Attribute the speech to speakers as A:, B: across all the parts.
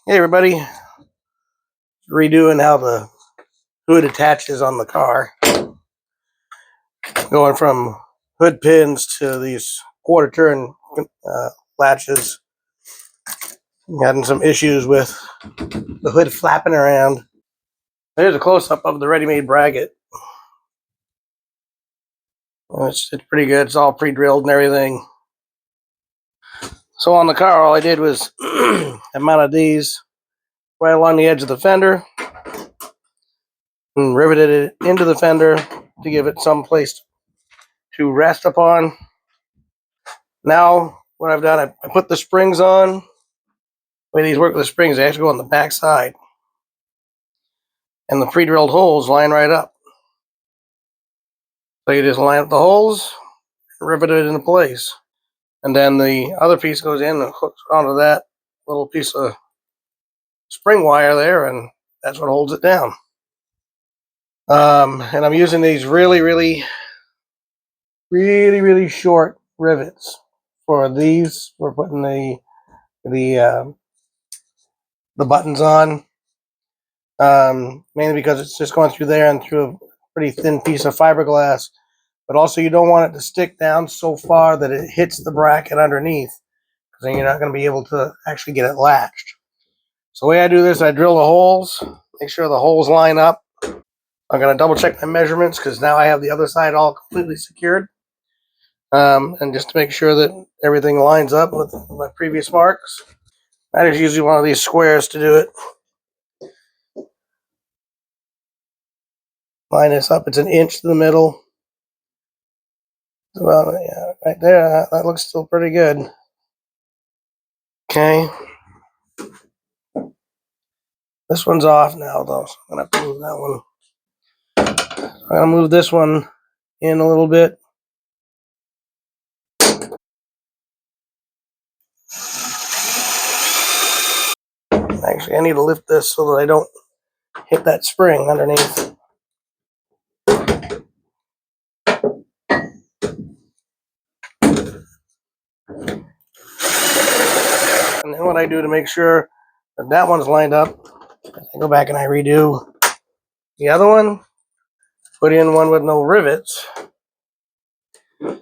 A: Hey everybody, redoing how the hood attaches on the car. Going from hood pins to these quarter turn latches. Having some issues with the hood flapping around. Here's a close-up of the ready-made bracket. It's pretty good. It's all pre-drilled and everything. So on the car, all I did was I mounted these right along the edge of the fender and riveted it into the fender to give it some place to rest upon. Now, what I've done, I put the springs on. The way these work with the springs, they actually go on the back side. And the pre-drilled holes line right up. So you just line up the holes, rivet it into place. And then the other piece goes in and hooks onto that little piece of spring wire there, and that's what holds it down. And I'm using these really short rivets for these. We're putting the buttons on, mainly because it's just going through there and through a pretty thin piece of fiberglass. But also you don't want it to stick down so far that it hits the bracket underneath, because then you're not going to be able to actually get it latched. So the way I do this, I drill the holes, make sure the holes line up. I'm going to double check my measurements because now I have the other side all completely secured. And just to make sure that everything lines up with my previous marks. I just use one of these squares to do it. Line this up, it's an inch to the middle. Well, yeah, right there, that looks still pretty good. Okay. This one's off now, though, so I'm going to have to move that one. I'm going to move this one in a little bit. Actually, I need to lift this so that I don't hit that spring underneath. And then what I do to make sure that that one's lined up, I go back and I redo the other one, put in one with no rivets to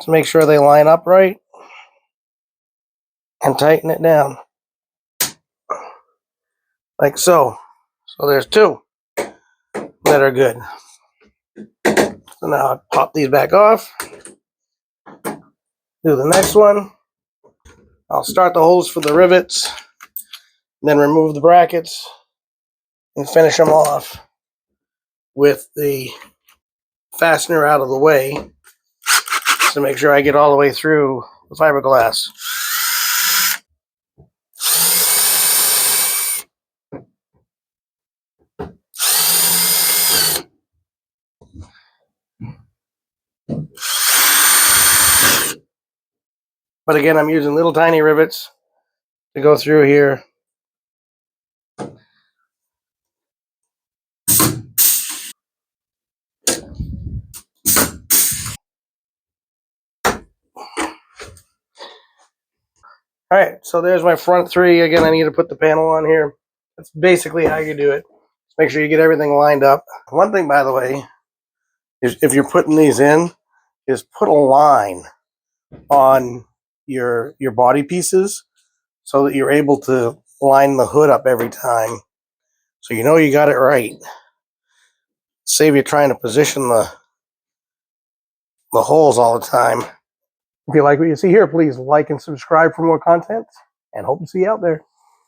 A: make sure they line up right, and tighten it down like so. So there's two that are good. So now I'll pop these back off, do the next one. I'll start the holes for the rivets, then remove the brackets and finish them off with the fastener out of the way to make sure I get all the way through the fiberglass. But again, I'm using little tiny rivets to go through here. All right, so there's my front three. Again, I need to put the panel on here. That's basically how you do it. Just make sure you get everything lined up. One thing, by the way, is if you're putting these in, is put a line on your body pieces so that you're able to line the hood up every time, so you know you got it right. Save you trying to position the holes all the time. If you like what you see here, please like and subscribe for more content, and hope to see you out there.